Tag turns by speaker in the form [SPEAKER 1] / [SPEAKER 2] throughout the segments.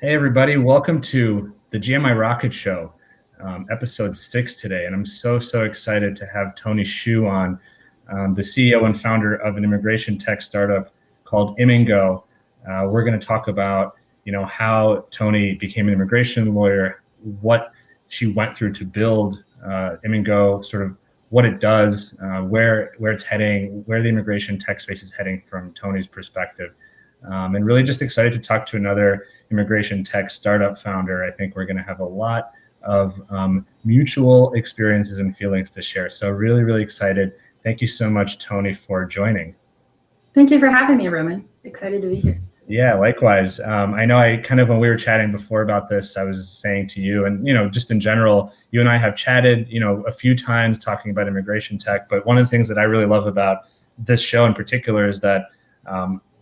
[SPEAKER 1] Hey, everybody. Welcome to the GMI Rocket Show, episode 6 today. And I'm so excited to have Toni Xu on, the CEO and founder of an immigration tech startup called Immingo. We're going to talk about, how Toni became an immigration lawyer, what she went through to build Immingo, sort of what it does, where it's heading, where the immigration tech space is heading from Toni's perspective. And really just excited to talk to another immigration tech startup founder. I think we're going to have a lot of mutual experiences and feelings to share. So really excited. Thank you so much, Toni, for joining.
[SPEAKER 2] Thank you for having me, Roman. Excited to be here.
[SPEAKER 1] Yeah, likewise. I know when we were chatting before about this, I was saying to you, and, just in general, you and I have chatted, a few times talking about immigration tech. But one of the things that I really love about this show in particular is that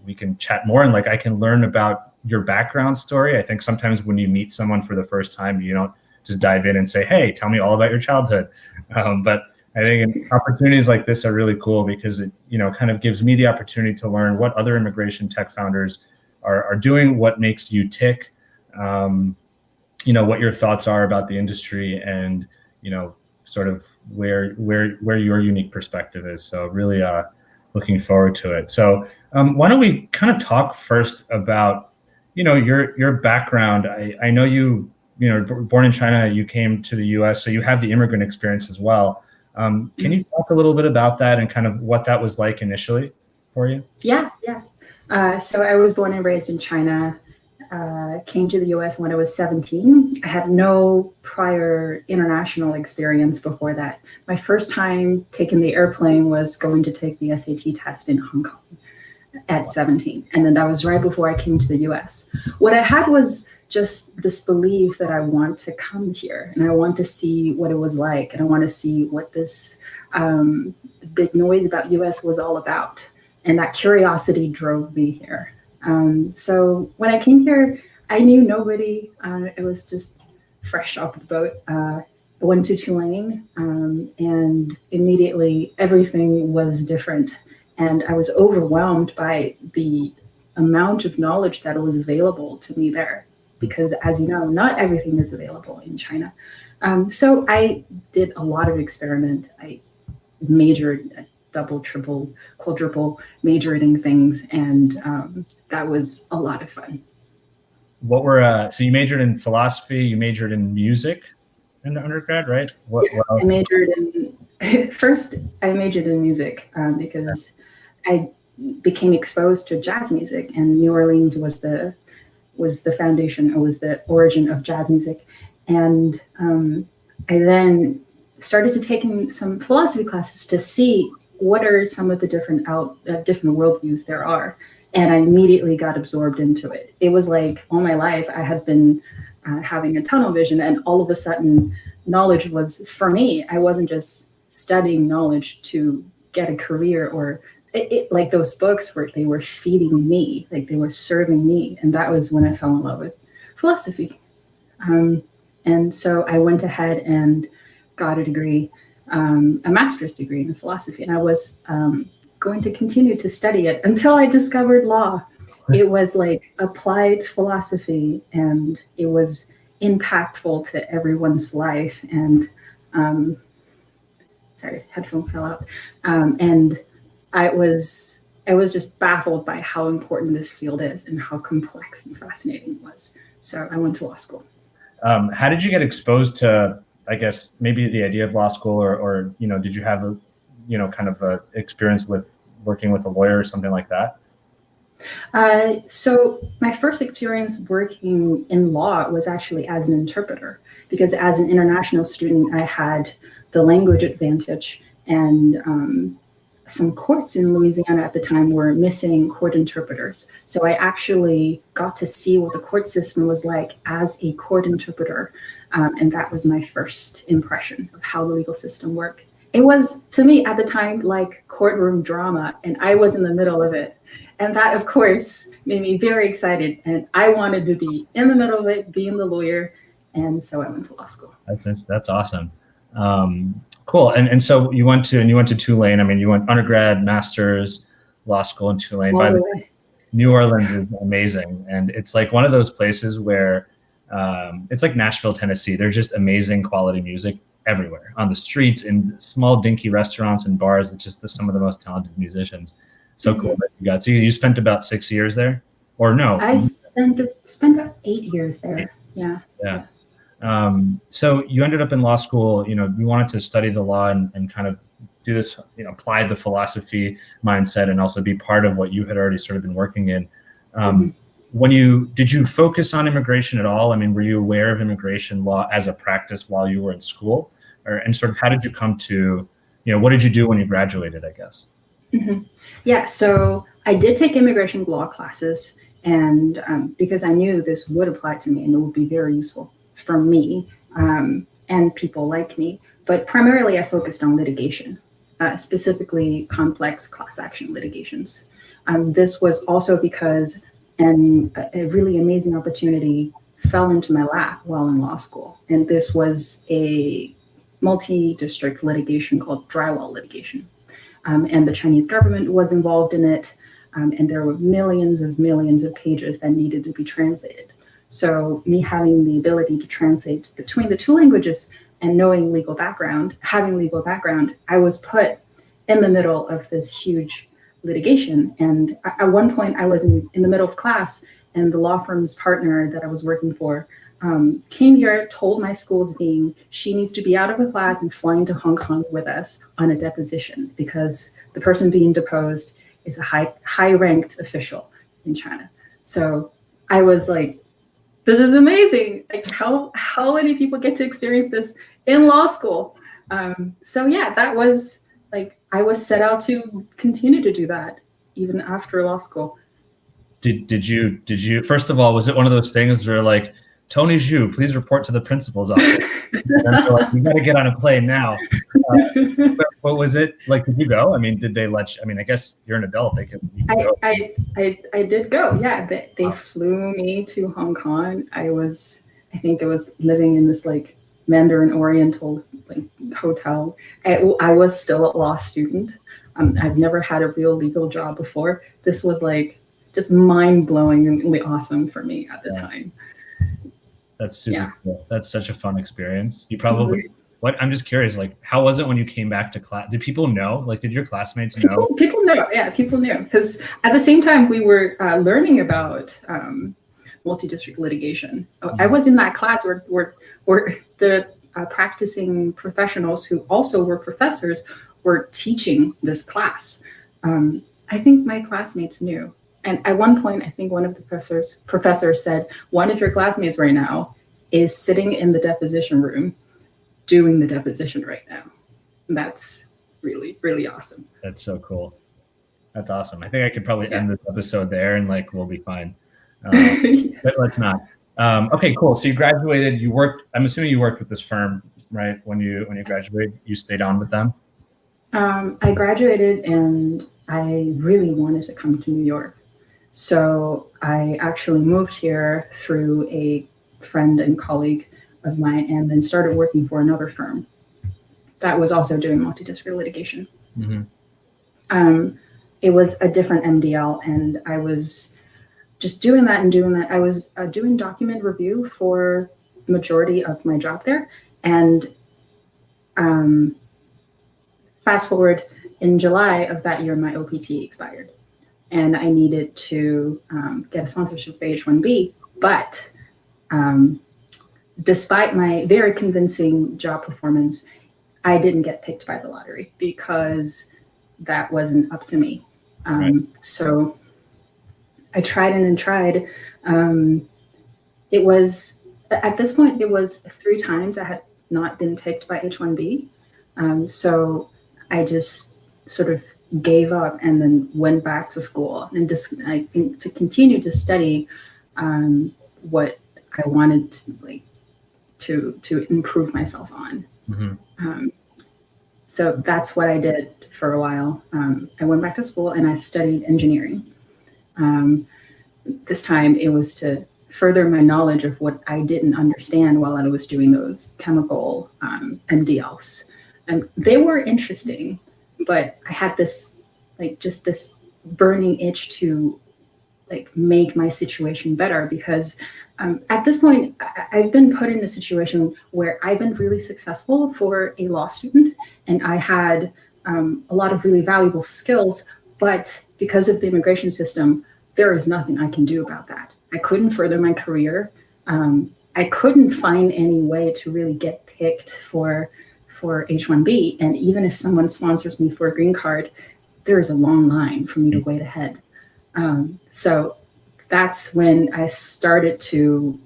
[SPEAKER 1] we can chat more and I can learn about your background story. I think sometimes when you meet someone for the first time, you don't just dive in and say, hey, tell me all about your childhood. But I think opportunities like this are really cool because it, kind of gives me the opportunity to learn what other immigration tech founders are doing, what makes you tick, what your thoughts are about the industry and, sort of where your unique perspective is. So really, looking forward to it. So why don't we kind of talk first about, your background. I know you born in China, you came to the US, so you have the immigrant experience as well. Can you talk a little bit about that and kind of what that was like initially for you?
[SPEAKER 2] Yeah. So I was born and raised in China, came to the US when I was 17. I had no prior international experience before that. My first time taking the airplane was going to take the SAT test in Hong Kong at 17. And then that was right before I came to the US. What I had was just this belief that I want to come here and I want to see what it was like. And I want to see what this big noise about US was all about. And that curiosity drove me here. So when I came here, I knew nobody. It was just fresh off the boat. I went to Tulane and immediately everything was different. And I was overwhelmed by the amount of knowledge that was available to me there. Because as you know, not everything is available in China. So I did a lot of experiment. I majored double, triple, quadruple majored in things. And that was a lot of fun.
[SPEAKER 1] What were, so you majored in philosophy, you majored in music in undergrad, right?
[SPEAKER 2] What I majored in, first I majored in music because I became exposed to jazz music and New Orleans was the foundation, it was the origin of jazz music. And I then started to take in some philosophy classes to see what are some of the different worldviews there are. And I immediately got absorbed into it. It was like all my life I had been having a tunnel vision and all of a sudden knowledge was, for me, I wasn't just studying knowledge to get a career or like those books they were feeding me, like they were serving me. And that was when I fell in love with philosophy. And so I went ahead and got a degree, a master's degree in philosophy. And I was going to continue to study it until I discovered law. It was like applied philosophy and it was impactful to everyone's life. And sorry, headphone fell out. And I was just baffled by how important this field is and how complex and fascinating it was. So I went to law school.
[SPEAKER 1] How did you get exposed to, I guess, maybe the idea of law school or did you have kind of a experience with working with a lawyer or something like that?
[SPEAKER 2] So my first experience working in law was actually as an interpreter, because as an international student, I had the language advantage and some courts in Louisiana at the time were missing court interpreters. So I actually got to see what the court system was like as a court interpreter. And that was my first impression of how the legal system worked. It was, to me at the time, like courtroom drama, and I was in the middle of it. And that, of course, made me very excited. And I wanted to be in the middle of it, being the lawyer. And so I went to law school.
[SPEAKER 1] That's awesome. Cool. And so you went to Tulane. I mean, you went undergrad, master's, law school in Tulane. New Orleans is amazing, and it's like one of those places where it's like Nashville, Tennessee. There's just amazing quality music everywhere on the streets, in small dinky restaurants and bars. It's just some of the most talented musicians. So cool that you got. So you spent about 6 years there, or no?
[SPEAKER 2] I spent about 8 years there. Yeah.
[SPEAKER 1] Yeah. So you ended up in law school. You wanted to study the law and kind of do this, apply the philosophy mindset and also be part of what you had already sort of been working in. Did you focus on immigration at all? I mean, were you aware of immigration law as a practice while you were in school, and sort of how did you come to, what did you do when you graduated, I guess?
[SPEAKER 2] Yeah, so I did take immigration law classes, and because I knew this would apply to me and it would be very useful for me and people like me. But primarily I focused on litigation, specifically complex class action litigations. This was also because a really amazing opportunity fell into my lap while in law school. And this was a multi-district litigation called drywall litigation. And the Chinese government was involved in it. And there were millions of pages that needed to be translated. So me having the ability to translate between the two languages and having legal background, I was put in the middle of this huge litigation. And at one point I was in the middle of class, and the law firm's partner that I was working for came here, told my school's dean she needs to be out of the class and flying to Hong Kong with us on a deposition because the person being deposed is a high-ranked official in China. So I was like, this is amazing. Like how many people get to experience this in law school? So yeah, that was like, I was set out to continue to do that even after law school.
[SPEAKER 1] Did you, first of all, was it one of those things where like, Toni Xu, please report to the principal's office? Like, you got to get on a plane now. What was it like? Did you go? I mean, did they let you? I mean, I guess you're an adult. They could.
[SPEAKER 2] I did go. Yeah, they flew me to Hong Kong. I think I was living in this like Mandarin Oriental like hotel. I was still a law student. I've never had a real legal job before. This was like just mind-blowingly awesome for me at the time.
[SPEAKER 1] That's super cool. That's such a fun experience. You probably, I'm just curious, like, how was it when you came back to class? Did people know? Like, did your classmates know?
[SPEAKER 2] People know. Yeah, people knew. Because at the same time, we were learning about multi-district litigation. I was in that class where the practicing professionals who also were professors were teaching this class. I think my classmates knew. And at one point, I think one of the professors said, one of your classmates right now is sitting in the deposition room doing the deposition right now. And that's really, really awesome.
[SPEAKER 1] That's so cool. That's awesome. I think I could probably end this episode there and like, we'll be fine. Yes. But let's not. Okay, cool. So you graduated, you worked, I'm assuming you worked with this firm, right? When you graduated, you stayed on with them?
[SPEAKER 2] I graduated and I really wanted to come to New York. So I actually moved here through a friend and colleague of mine and then started working for another firm that was also doing multi-district litigation. It was a different MDL, and I was just doing that. I was doing document review for the majority of my job there. And fast forward, in July of that year, my OPT expired. And I needed to get a sponsorship for H-1B, but despite my very convincing job performance, I didn't get picked by the lottery because that wasn't up to me. So I tried and tried. It was, at this point, it was 3 times I had not been picked by H-1B. So I just sort of gave up and then went back to school and just to continue to study what I wanted to improve myself on. So that's what I did for a while. I went back to school and I studied engineering. This time it was to further my knowledge of what I didn't understand while I was doing those chemical MDLs. And they were interesting, but I had this, just this burning itch to like make my situation better, because at this point, I've been put in a situation where I've been really successful for a law student, and I had a lot of really valuable skills, but because of the immigration system, there is nothing I can do about that. I couldn't further my career. I couldn't find any way to really get picked for H-1B. And even if someone sponsors me for a green card, there is a long line for me to wait ahead. So that's when I started to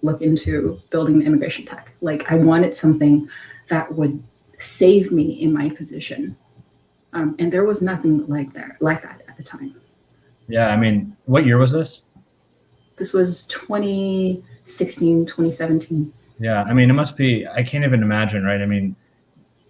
[SPEAKER 2] look into building the immigration tech. Like, I wanted something that would save me in my position. And there was nothing like that at the time.
[SPEAKER 1] Yeah, I mean, what year was this?
[SPEAKER 2] This was 2016, 2017.
[SPEAKER 1] Yeah, I mean, it must be, I can't even imagine, right? I mean,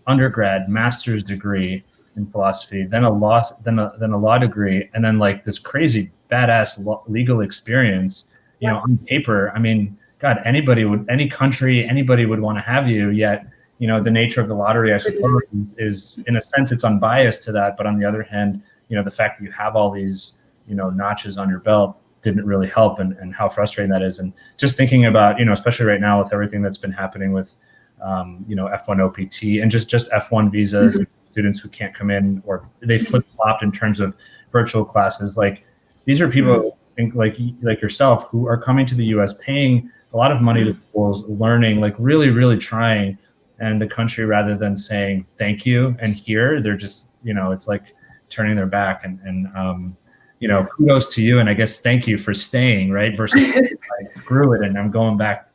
[SPEAKER 1] undergrad, master's degree in philosophy, then a law degree, and then like this crazy badass legal experience, you know, on paper. I mean, God, any country, anybody would want to have you, yet, you know, the nature of the lottery, I suppose, is in a sense, it's unbiased to that. But on the other hand, you know, the fact that you have all these, you know, notches on your belt didn't really help, and how frustrating that is. And just thinking about, you know, especially right now with everything that's been happening with, you know, F-1 OPT and just F-1 visas, students who can't come in, or they flip-flopped in terms of virtual classes. Like, these are people like yourself who are coming to the U.S., paying a lot of money to schools, learning, like really, really trying. And the country, rather than saying thank you and here, they're just, you know, it's like turning their back. And you know, kudos to you, and I guess thank you for staying, right? Versus like, screw it, and I'm going back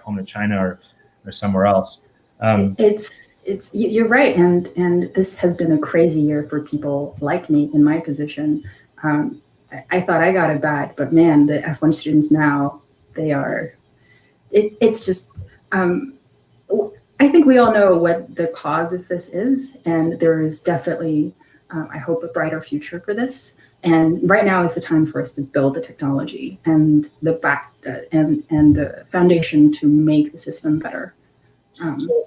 [SPEAKER 1] home to China or somewhere else.
[SPEAKER 2] You're right, and this has been a crazy year for people like me in my position. I thought I got it bad, but man, the F1 students now, they are. It's just. I think we all know what the cause of this is, and there is definitely, I hope, a brighter future for this. And right now is the time for us to build the technology and the and the foundation to make the system better.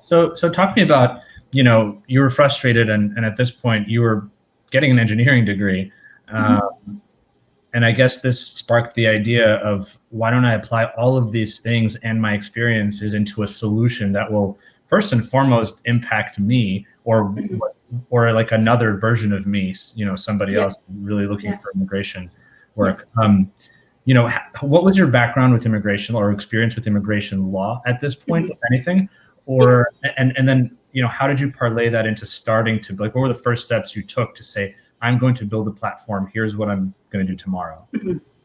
[SPEAKER 1] So talk to me about, you know, you were frustrated, and at this point you were getting an engineering degree. And I guess this sparked the idea of, why don't I apply all of these things and my experiences into a solution that will first and foremost impact me, or like another version of me, you know, somebody else really looking for immigration work. You know, what was your background with immigration or experience with immigration law at this point, if anything? Or and then, you know, how did you parlay that into starting to, like, what were the first steps you took to say, I'm going to build a platform, here's what I'm going to do tomorrow?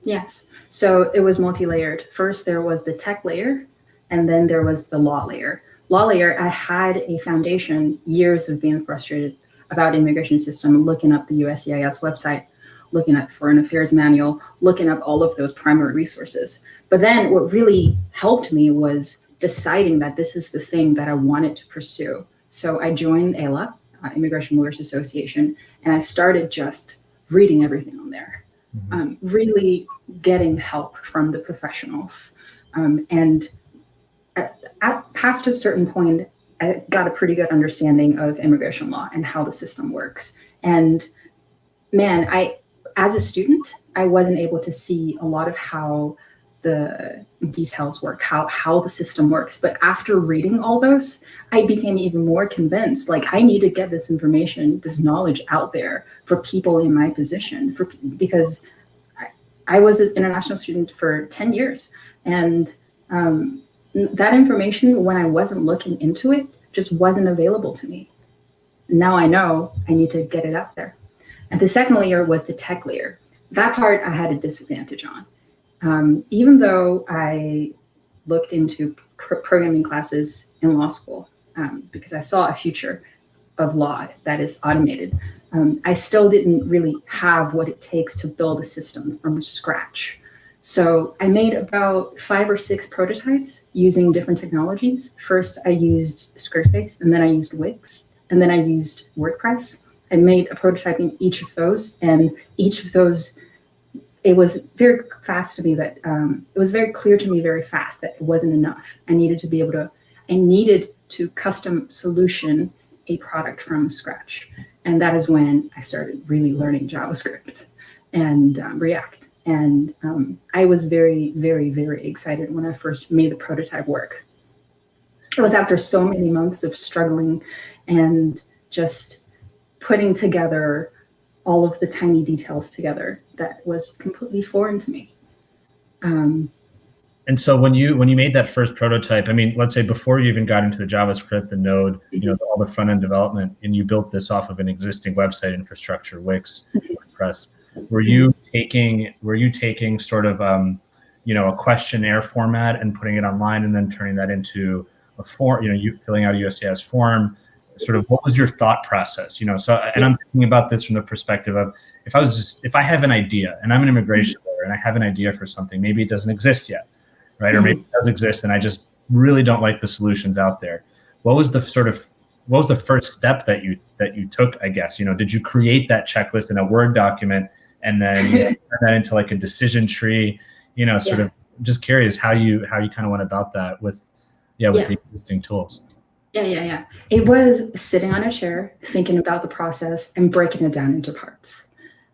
[SPEAKER 2] Yes. So it was multi-layered. First, there was the tech layer, and then there was the law layer. Law layer, I had a foundation, years of being frustrated about immigration system, looking up the USCIS website, looking at Foreign Affairs Manual, looking up all of those primary resources. But then what really helped me was deciding that this is the thing that I wanted to pursue. So I joined ALA, Immigration Lawyers Association, and I started just reading everything on there, really getting help from the professionals. And past a certain point, I got a pretty good understanding of immigration law and how the system works. And man, as a student, I wasn't able to see a lot of how the details work, how the system works. But after reading all those, I became even more convinced, like, I need to get this information, this knowledge out there for people in my position, because I was an international student for 10 years. And that information, when I wasn't looking into it, just wasn't available to me. Now I know I need to get it out there. And the second layer was the tech layer. That part I had a disadvantage on. Even though I looked into programming classes in law school, because I saw a future of law that is automated, I still didn't really have what it takes to build a system from scratch. So I made about 5 or 6 prototypes using different technologies. First, I used Squarespace, and then I used Wix, and then I used WordPress. I made a prototype in each of those, and each of those, it was very fast to me that it was very clear to me very fast that it wasn't enough. I needed to custom solution a product from scratch. And that is when I started really learning JavaScript and React And I was very, very, very excited when I first made the prototype work. It was after so many months of struggling and just putting together all of the tiny details together that was completely foreign to me.
[SPEAKER 1] And so when you made that first prototype, I mean, let's say before you even got into the JavaScript, the Node, all the front end development, and you built this off of an existing website infrastructure, Wix, WordPress, were you taking sort of a questionnaire format and putting it online and then turning that into a form, you filling out a USCIS form? Sort of what was your thought process? So, and I'm thinking about this from the perspective of if I have an idea and I'm an immigration lawyer and I have an idea for something, maybe it doesn't exist yet, right? Or maybe it does exist and I just really don't like the solutions out there. What was the first step that you took, I guess? Did you create that checklist in a Word document and then turn that into like a decision tree? Sort of just curious how you kind of went about that with the existing tools.
[SPEAKER 2] Yeah. It was sitting on a chair, thinking about the process and breaking it down into parts.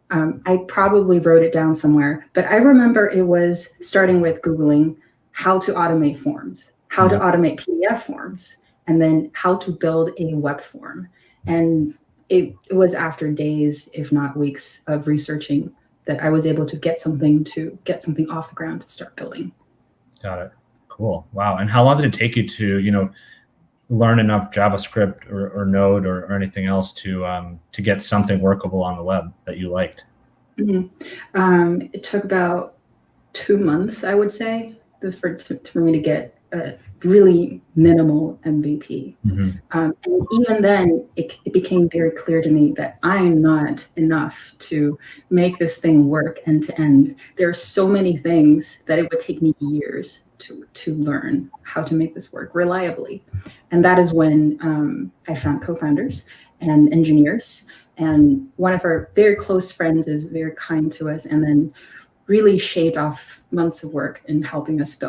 [SPEAKER 2] I probably wrote it down somewhere, but I remember it was starting with Googling how to automate forms, how to automate PDF forms, and then how to build a web form. And it was after days, if not weeks, of researching that I was able to get something off the ground to start building.
[SPEAKER 1] Got it. Cool. Wow. And how long did it take you to, learn enough JavaScript or Node or anything else to get something workable on the web that you liked?
[SPEAKER 2] It took about 2 months, I would say, for me to get a really minimal MVP. And even then, it became very clear to me that I'm not enough to make this thing work end to end. There are so many things that it would take me years to learn how to make this work reliably. And that is when I found co-founders and engineers. And one of our very close friends is very kind to us and then really shaved off months of work in helping us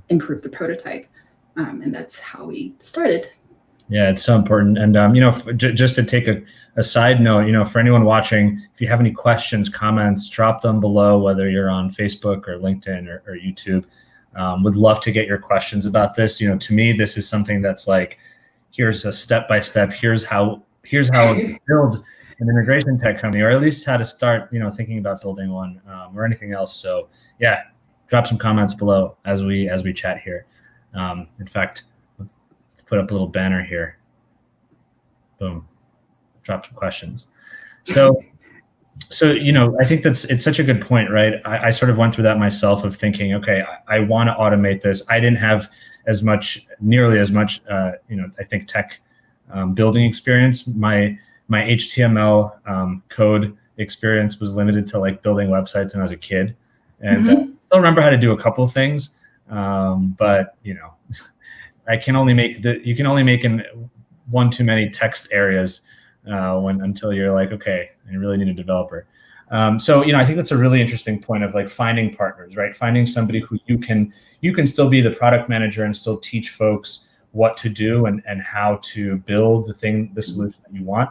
[SPEAKER 2] improve the prototype. And that's how we started.
[SPEAKER 1] Yeah, it's so important. And, just to take a side note, for anyone watching, if you have any questions, comments, drop them below, whether you're on Facebook or LinkedIn or YouTube. Would love to get your questions about this. To me, this is something that's like, here's a step-by-step, here's how to build an immigration tech company, or at least how to start, thinking about building one or anything else. So yeah, drop some comments below as we chat here. In fact, let's put up a little banner here. Boom, drop some questions. So I think it's such a good point, right? I sort of went through that myself of thinking, okay, I want to automate this. I didn't have nearly as much, I think tech building experience. My HTML code experience was limited to like building websites when I was a kid, and still remember how to do a couple of things, but you can only make in one too many text areas until you're like, okay, I really need a developer. So I think that's a really interesting point of like finding partners, right? Finding somebody who you can still be the product manager and still teach folks what to do and how to build the solution that you want.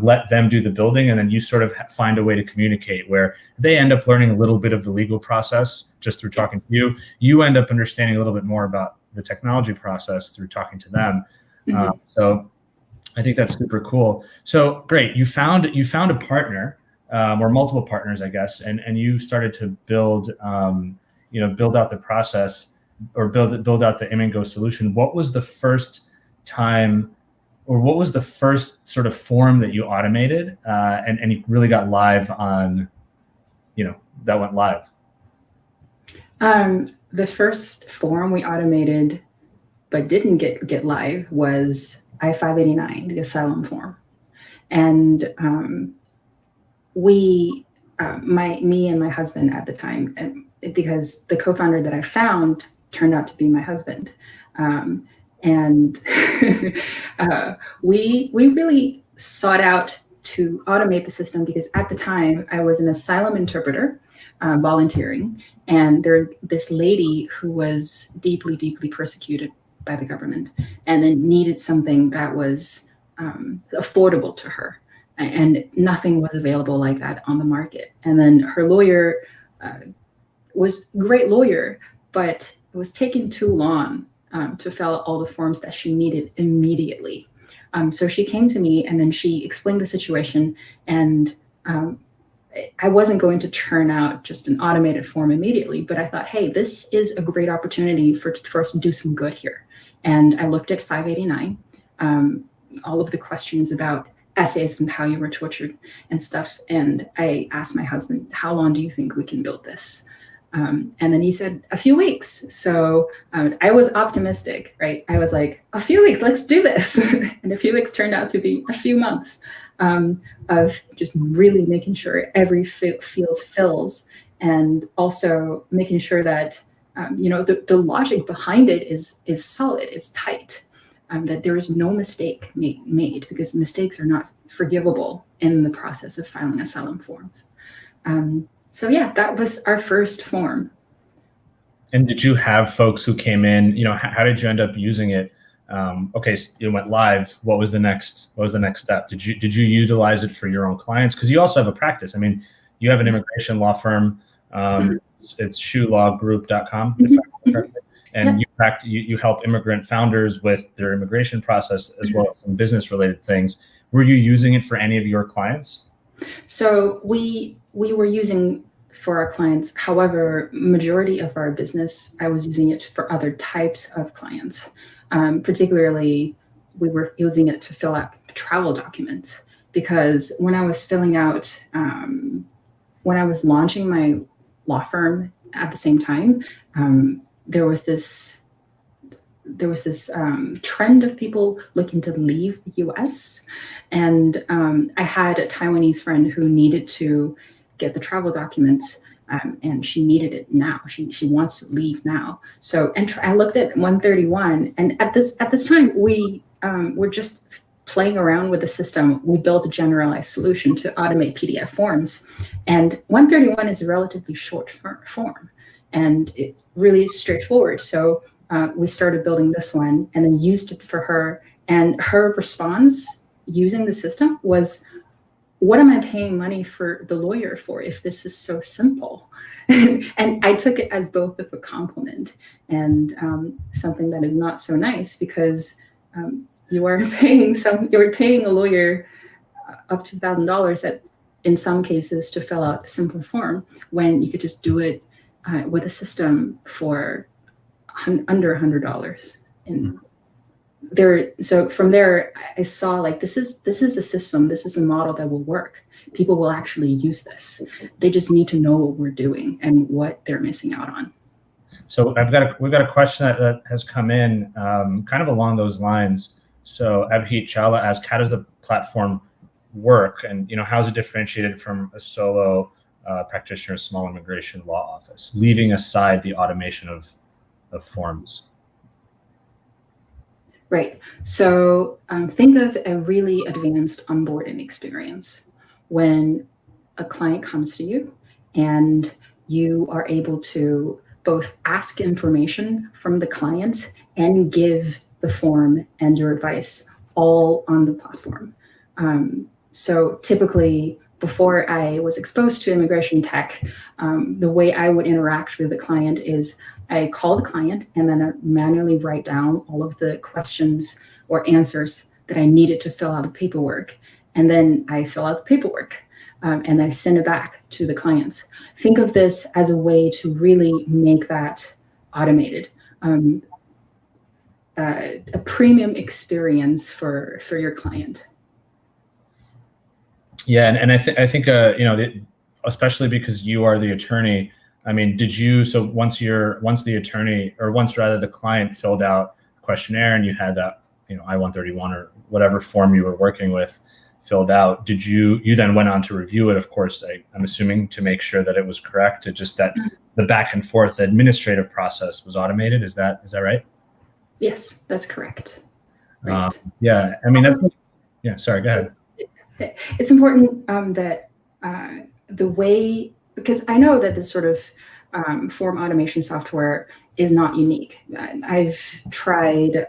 [SPEAKER 1] Let them do the building, and then you sort of find a way to communicate where they end up learning a little bit of the legal process just through talking to you. You end up understanding a little bit more about the technology process through talking to them. So I think that's super cool. So great, you found a partner or multiple partners, I guess, and you started to build out the process or build out the Immingo solution. What was the first time, or what was the first sort of form that you automated and you really got live on, that went live?
[SPEAKER 2] The first form we automated but didn't get live was I-589, the asylum form. And me and my husband at the time, because the co-founder that I found turned out to be my husband. And we really sought out to automate the system because at the time I was an asylum interpreter volunteering, and this lady who was deeply, deeply persecuted by the government and then needed something that was affordable to her. And nothing was available like that on the market. And then her lawyer was a great lawyer, but it was taking too long to fill out all the forms that she needed immediately. So she came to me and then she explained the situation, and I wasn't going to churn out just an automated form immediately, but I thought, hey, this is a great opportunity for us to do some good here. And I looked at 589, all of the questions about essays and how you were tortured and stuff. And I asked my husband, how long do you think we can build this? And then he said a few weeks. So I was optimistic, right? I was like, a few weeks, let's do this. And a few weeks turned out to be a few months of just really making sure every field fills, and also making sure that the logic behind it is solid, is tight, that there is no mistake made, because mistakes are not forgivable in the process of filing asylum forms. So yeah, that was our first form.
[SPEAKER 1] And did you have folks who came in? How did you end up using it? Okay, so it went live. What was the next step? Did you utilize it for your own clients? Because you also have a practice. I mean, you have an immigration law firm. It's shoelawgroup.com, if I remember correctly. And you help immigrant founders with their immigration process, as well as some business related things. Were you using it for any of your clients?
[SPEAKER 2] So we were using for our clients. However, majority of our business, I was using it for other types of clients. Particularly, we were using it to fill out travel documents, because when I was filling out, when I was launching my law firm at the same time, there was this trend of people looking to leave the US. And I had a Taiwanese friend who needed to get the travel documents, and she needed it now. She wants to leave now. So, and I looked at 131, and at this time, we were just playing around with the system. We built a generalized solution to automate PDF forms. And 131 is a relatively short form, and it's really straightforward. So we started building this one and then used it for her. And her response using the system was, what am I paying money for the lawyer for if this is so simple? And I took it as both of a compliment and something that is not so nice, because you're paying a lawyer up to $1,000 in some cases to fill out a simple form, when you could just do it with a system for under $100. And so from there, I saw like, this is a system, this is a model that will work. People will actually use this. They just need to know what we're doing and what they're missing out on.
[SPEAKER 1] So we've got a question that has come in kind of along those lines. So Abhit Chawla asked, how does the platform work? And how is it differentiated from a solo practitioner small immigration law office, leaving aside the automation of forms?
[SPEAKER 2] Right. So think of a really advanced onboarding experience when a client comes to you and you are able to both ask information from the client and give the form and your advice all on the platform. So typically, before I was exposed to immigration tech, the way I would interact with the client is I call the client and then I manually write down all of the questions or answers that I needed to fill out the paperwork. And then I fill out the paperwork and I send it back to the clients. Think of this as a way to really make that automated, a premium experience for your client.
[SPEAKER 1] Yeah, and I think especially because you are the attorney. I mean, so once the attorney, or once rather the client filled out a questionnaire and you had that I-131 or whatever form you were working with filled out, did you then went on to review it? Of course, I'm assuming to make sure that it was correct. It just that the back and forth administrative process was automated. Is that right?
[SPEAKER 2] Yes, that's correct. Right.
[SPEAKER 1] Yeah, I mean, sorry, go ahead.
[SPEAKER 2] It's important that the way, because I know that this sort of form automation software is not unique. I've tried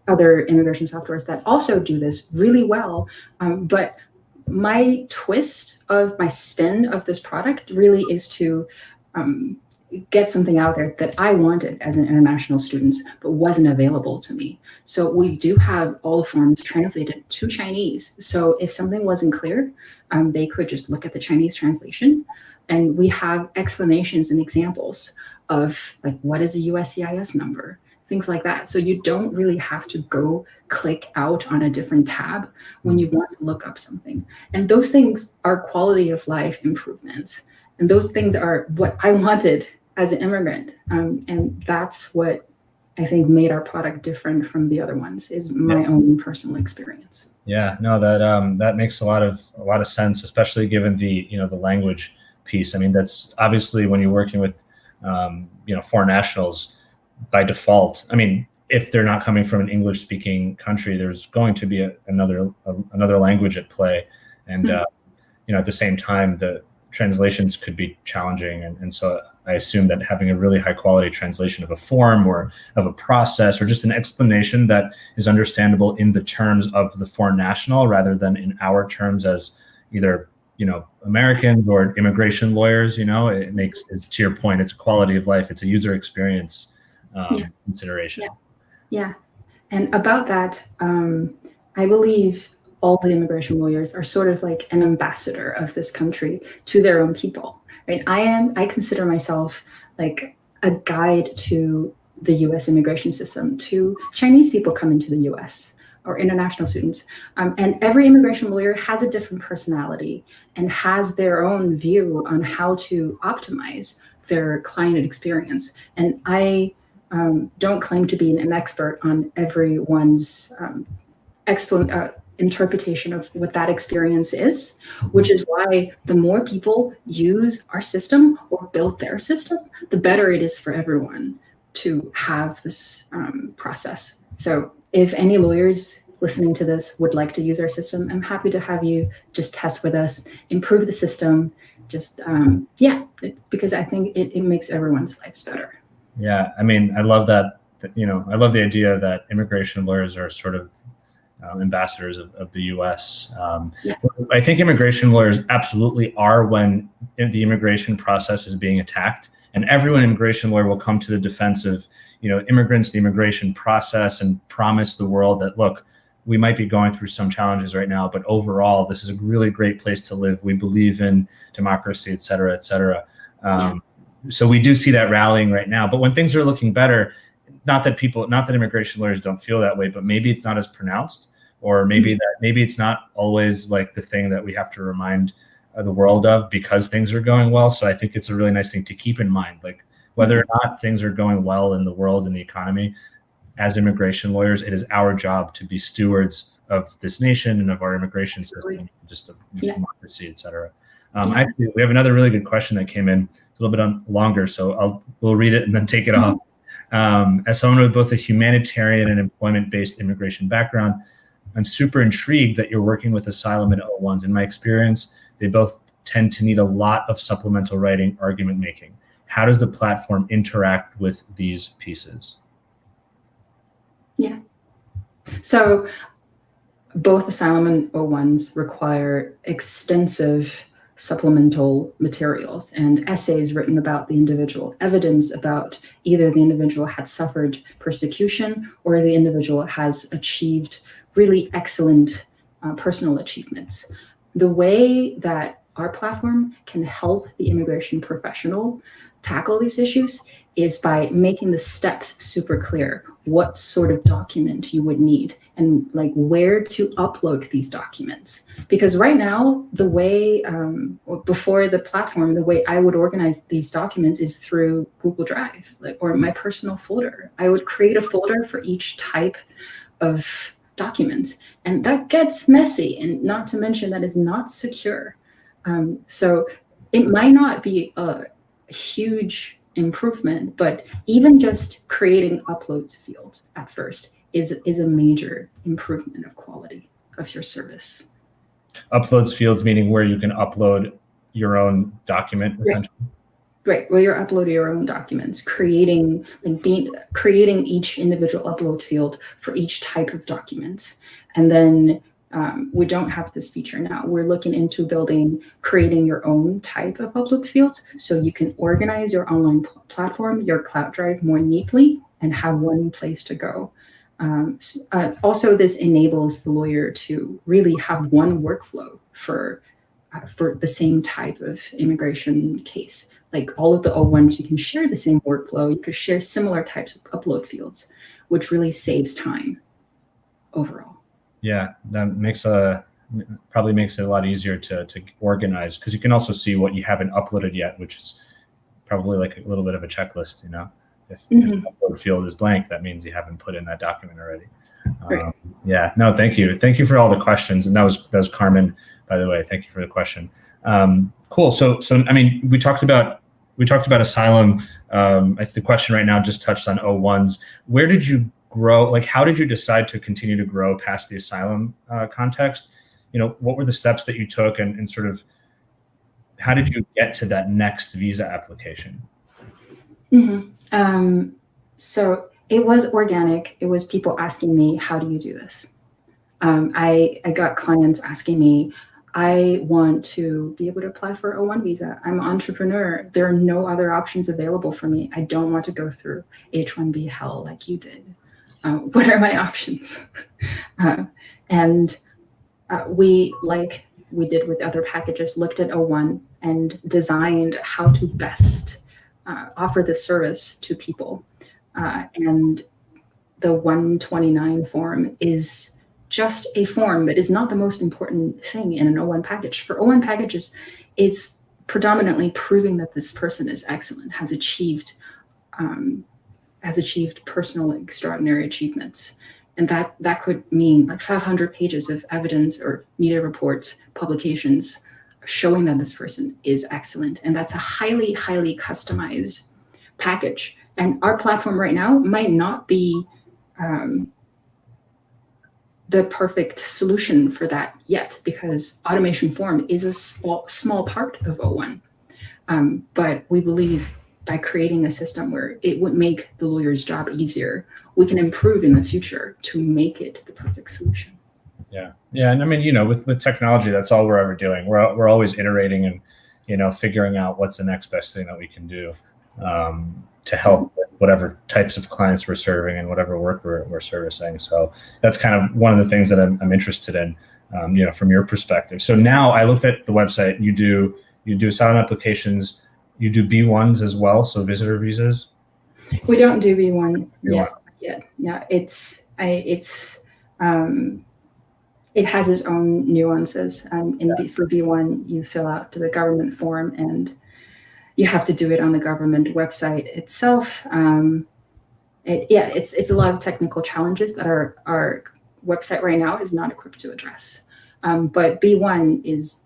[SPEAKER 2] other immigration softwares that also do this really well, but my twist of my spin of this product really is to get something out there that I wanted as an international student, but wasn't available to me. So we do have all forms translated to Chinese. So if something wasn't clear, they could just look at the Chinese translation. And we have explanations and examples of like, what is a USCIS number? Things like that. So you don't really have to go click out on a different tab when you want to look up something. And those things are quality of life improvements. And those things are what I wanted as an immigrant. And that's what I think made our product different from the other ones, is my own personal experience.
[SPEAKER 1] Yeah, no, that makes a lot of sense, especially given the the language piece. I mean, that's obviously when you're working with foreign nationals by default. I mean, if they're not coming from an English speaking country, there's going to be another language at play. And at the same time, the translations could be challenging. And so I assume that having a really high quality translation of a form or of a process or just an explanation that is understandable in the terms of the foreign national rather than in our terms as either Americans or immigration lawyers, it makes, it's to your point, it's a quality of life, it's a user experience consideration.
[SPEAKER 2] Yeah. And about that, I believe all the immigration lawyers are sort of like an ambassador of this country to their own people, right? I consider myself like a guide to the US immigration system to Chinese people coming to the US or international students. And every immigration lawyer has a different personality and has their own view on how to optimize their client experience. And I don't claim to be an expert on everyone's interpretation of what that experience is, which is why the more people use our system or build their system, the better it is for everyone to have this process. So if any lawyers listening to this would like to use our system, I'm happy to have you just test with us, improve the system. Just, it's because I think it makes everyone's lives better.
[SPEAKER 1] Yeah, I mean, I love that, I love the idea that immigration lawyers are sort of ambassadors of the U.S. I think immigration lawyers absolutely are when the immigration process is being attacked, and everyone immigration lawyer will come to the defense of immigrants, the immigration process, and promise the world that, look, we might be going through some challenges right now, but overall, this is a really great place to live. We believe in democracy, et cetera, et cetera. So we do see that rallying right now. But when things are looking better, not that immigration lawyers don't feel that way, but maybe it's not as pronounced, or maybe it's not always like the thing that we have to remind the world of because things are going well. So I think it's a really nice thing to keep in mind, like whether or not things are going well in the world and the economy. As immigration lawyers, it is our job to be stewards of this nation and of our immigration system, just of democracy, et cetera. Actually, we have another really good question that came in. It's a little bit longer, so we'll read it and then take it off. As someone with both a humanitarian and employment-based immigration background, I'm super intrigued that you're working with asylum and O1s. In my experience, they both tend to need a lot of supplemental writing, argument making. How does the platform interact with these pieces?
[SPEAKER 2] Yeah. So both asylum and O1s require extensive supplemental materials and essays written about the individual, evidence about either the individual had suffered persecution or the individual has achieved really excellent personal achievements. The way that our platform can help the immigration professional tackle these issues is by making the steps super clear, what sort of document you would need and like where to upload these documents. Because right now, the way, before the platform, the way I would organize these documents is through Google Drive, or my personal folder. I would create a folder for each type of documents, and that gets messy, and not to mention that is not secure. So it might not be a huge improvement, but even just creating uploads fields at first is a major improvement of quality of your service.
[SPEAKER 1] Uploads fields meaning where you can upload your own document, essentially.
[SPEAKER 2] Right, where you're uploading your own documents, creating each individual upload field for each type of documents, and then We don't have this feature now. We're looking into creating your own type of upload fields so you can organize your online platform, your cloud drive more neatly and have one place to go. Also, this enables the lawyer to really have one workflow for the same type of immigration case. Like all of the O1s, you can share the same workflow. You could share similar types of upload fields, which really saves time overall.
[SPEAKER 1] Yeah, that probably makes it a lot easier to organize, because you can also see what you haven't uploaded yet, which is probably like a little bit of a checklist, you know. If the upload field is blank, that means you haven't put in that document already.
[SPEAKER 2] Right.
[SPEAKER 1] Yeah, no, thank you for all the questions, and that was Carmen, by the way. Thank you for the question. Cool. So I mean, we talked about asylum. I think the question right now just touched on O1s. Where did you grow? Like, how did you decide to continue to grow past the asylum context? You know, what were the steps that you took, and sort of how did you get to that next visa application?
[SPEAKER 2] So it was organic. It was people asking me, how do you do this? I got clients asking me, I want to be able to apply for O1 visa. I'm an entrepreneur. There are no other options available for me. I don't want to go through H1B hell like you did. What are my options? We, like we did with other packages, looked at O1 and designed how to best offer this service to people. And the 129 form is just a form, but is not the most important thing in an O1 package. For O1 packages, it's predominantly proving that this person is excellent, has achieved personal extraordinary achievements. And that could mean like 500 pages of evidence or media reports, publications showing that this person is excellent. And that's a highly, highly customized package. And our platform right now might not be the perfect solution for that yet, because automation form is a small part of O1. But we believe by creating a system where it would make the lawyer's job easier, we can improve in the future to make it the perfect solution.
[SPEAKER 1] Yeah. And I mean, you know, with technology, that's all we're ever doing. We're always iterating and, you know, figuring out what's the next best thing that we can do to help whatever types of clients we're serving and whatever work we're servicing. So that's kind of one of the things that I'm interested in, you know, from your perspective. So now I looked at the website. You do asylum applications. You do B1s as well, so visitor visas.
[SPEAKER 2] We don't do B1 yet. Yeah, it has its own nuances. For B1, you fill out the government form, and you have to do it on the government website itself. It's a lot of technical challenges that our website right now is not equipped to address. But B1 is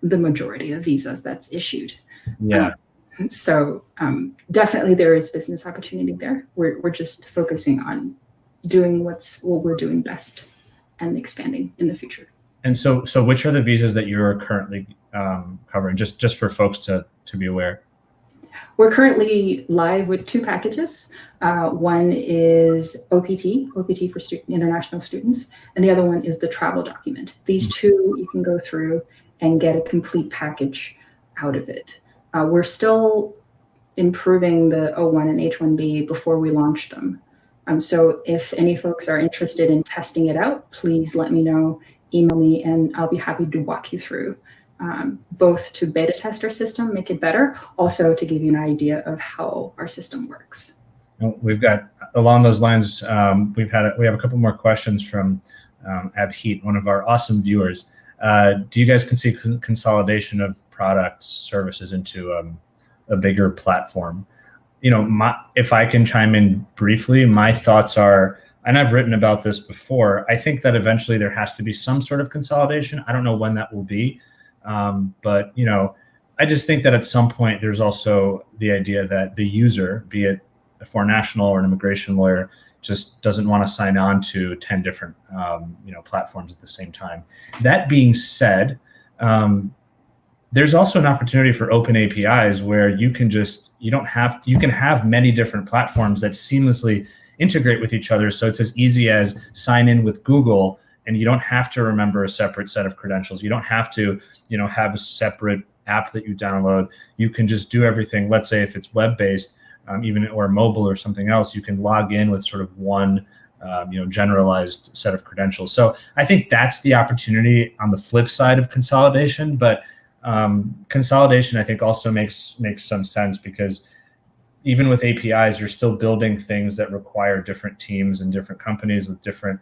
[SPEAKER 2] the majority of visas that's issued.
[SPEAKER 1] Yeah.
[SPEAKER 2] So definitely there is business opportunity there. We're just focusing on doing what we're doing best and expanding in the future.
[SPEAKER 1] And so which are the visas that you're currently covering, just for folks to be aware?
[SPEAKER 2] We're currently live with 2 packages. One is OPT for international students, and the other one is the travel document. These 2 you can go through and get a complete package out of it. We're still improving the O1 and H1B before we launch them. So if any folks are interested in testing it out, please let me know, email me, and I'll be happy to walk you through both to beta test our system, make it better, also to give you an idea of how our system works.
[SPEAKER 1] We've got, along those lines, we have a couple more questions from Abheet, one of our awesome viewers. Do you guys can see consolidation of products, services into a bigger platform? You know, if I can chime in briefly, my thoughts are, and I've written about this before, I think that eventually there has to be some sort of consolidation. I don't know when that will be, but you know, I just think that at some point there's also the idea that the user, be it a foreign national or an immigration lawyer, just doesn't want to sign on to 10 different platforms at the same time. That being said, there's also an opportunity for open APIs where you can have many different platforms that seamlessly integrate with each other. So it's as easy as sign in with Google and you don't have to remember a separate set of credentials. You don't have to, have a separate app that you download. You can just do everything. Let's say if it's web-based, even or mobile or something else, you can log in with sort of one generalized set of credentials. So I think that's the opportunity on the flip side of consolidation. But consolidation, I think, also makes some sense, because even with APIs, you're still building things that require different teams and different companies with different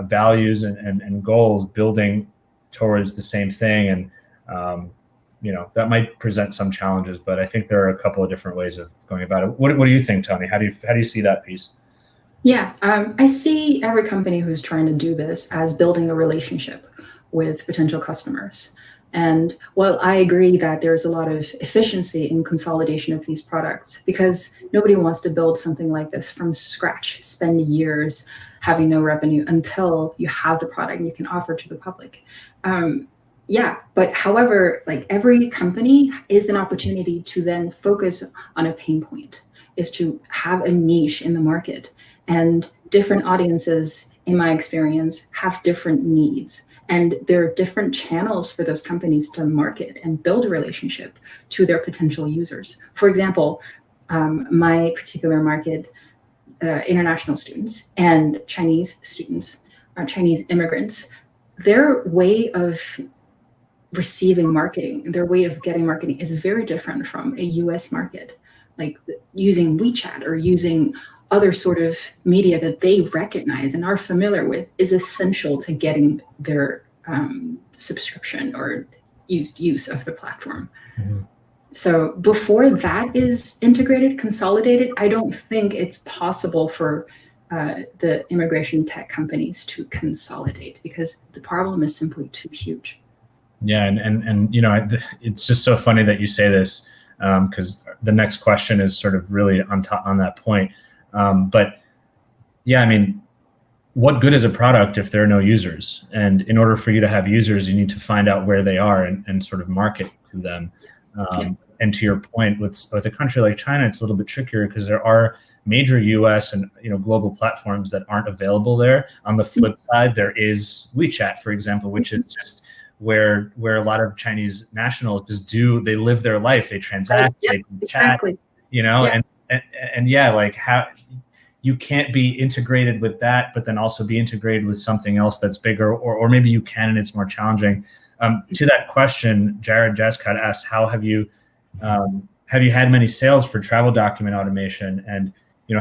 [SPEAKER 1] values and goals, building towards the same thing. And that might present some challenges, but I think there are a couple of different ways of going about it. What do you think, Toni? How do you see that piece?
[SPEAKER 2] Yeah, I see every company who's trying to do this as building a relationship with potential customers. And while I agree that there's a lot of efficiency in consolidation of these products, because nobody wants to build something like this from scratch, spend years having no revenue until you have the product and you can offer to the public. But however, like every company is an opportunity to then focus on a pain point, is to have a niche in the market. And different audiences, in my experience, have different needs. And there are different channels for those companies to market and build a relationship to their potential users. For example, my particular market, international students and Chinese students, Chinese immigrants, their way of receiving marketing, their way of getting marketing is very different from a US market. Like using WeChat or using other sort of media that they recognize and are familiar with is essential to getting their subscription or use of the platform. Mm-hmm. So before that is integrated, consolidated, I don't think it's possible for the immigration tech companies to consolidate, because the problem is simply too huge.
[SPEAKER 1] Yeah, and it's just so funny that you say this, because the next question is sort of really on that point. But yeah, I mean, what good is a product if there are no users? And in order for you to have users, you need to find out where they are and sort of market to them. And to your point, with a country like China, it's a little bit trickier because there are major US and global platforms that aren't available there. On the flip side, there is WeChat, for example, which is just where a lot of Chinese nationals they live their life, they transact, they chat, and like how you can't be integrated with that, but then also be integrated with something else that's bigger, or maybe you can and it's more challenging. To that question, Jared Jaskat asked, how have you had many sales for travel document automation, and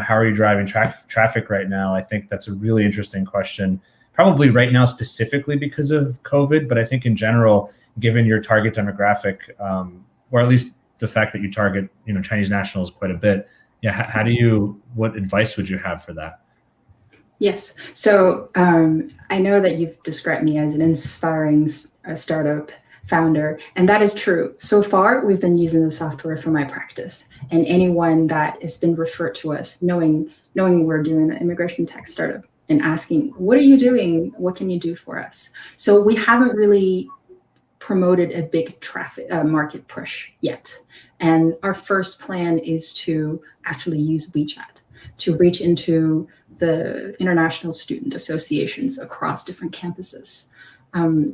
[SPEAKER 1] how are you driving traffic right now? I think that's a really interesting question. Probably right now specifically because of COVID, but I think in general, given your target demographic, or at least the fact that you target Chinese nationals quite a bit, what advice would you have for that?
[SPEAKER 2] Yes. So I know that you've described me as an inspiring startup founder, and that is true. So far, we've been using the software for my practice, and anyone that has been referred to us, knowing we're doing an immigration tech startup, and asking, what are you doing? What can you do for us? So we haven't really promoted a big traffic market push yet. And our first plan is to actually use WeChat to reach into the international student associations across different campuses.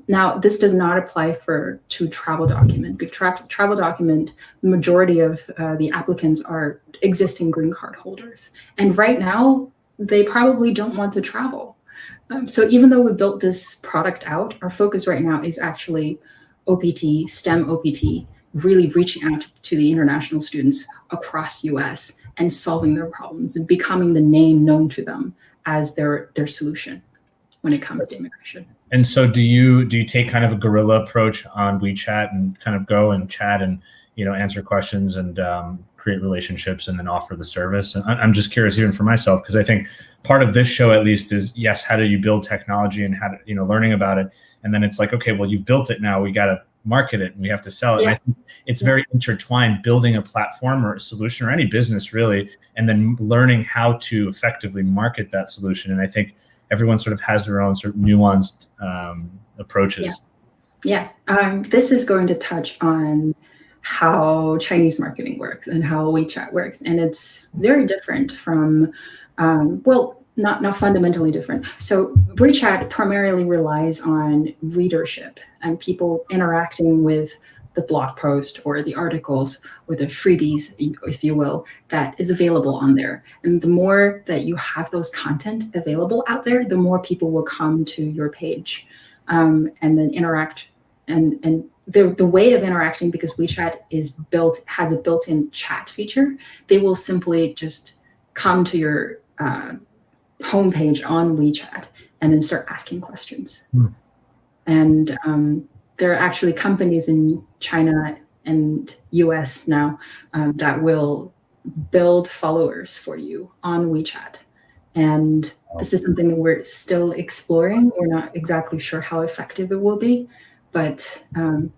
[SPEAKER 2] Now, this does not apply to travel document. Travel document, the majority of the applicants are existing green card holders. And right now, they probably don't want to travel. So even though we built this product out, our focus right now is actually OPT, STEM OPT, really reaching out to the international students across US and solving their problems and becoming the name known to them as their solution when it comes to immigration.
[SPEAKER 1] And so do you take kind of a guerrilla approach on WeChat and kind of go and chat and answer questions and create relationships and then offer the service? And I'm just curious, even for myself, because I think part of this show at least is, yes, how do you build technology and how to, learning about it. And then it's like, okay, well, you've built it now, we got to market it and we have to sell it. Yeah. And I think it's very intertwined, building a platform or a solution or any business really, and then learning how to effectively market that solution. And I think everyone sort of has their own sort of nuanced approaches.
[SPEAKER 2] Yeah. This is going to touch on how Chinese marketing works and how WeChat works. And it's very different from, Not fundamentally different. So WeChat primarily relies on readership and people interacting with the blog post or the articles or the freebies, if you will, that is available on there. And the more that you have those content available out there, the more people will come to your page and then interact. And the way of interacting, because WeChat has a built-in chat feature, they will simply just come to your homepage on WeChat and then start asking questions. And there are actually companies in China and US now that will build followers for you on WeChat. And this is something that we're still exploring. We're not exactly sure how effective it will be, but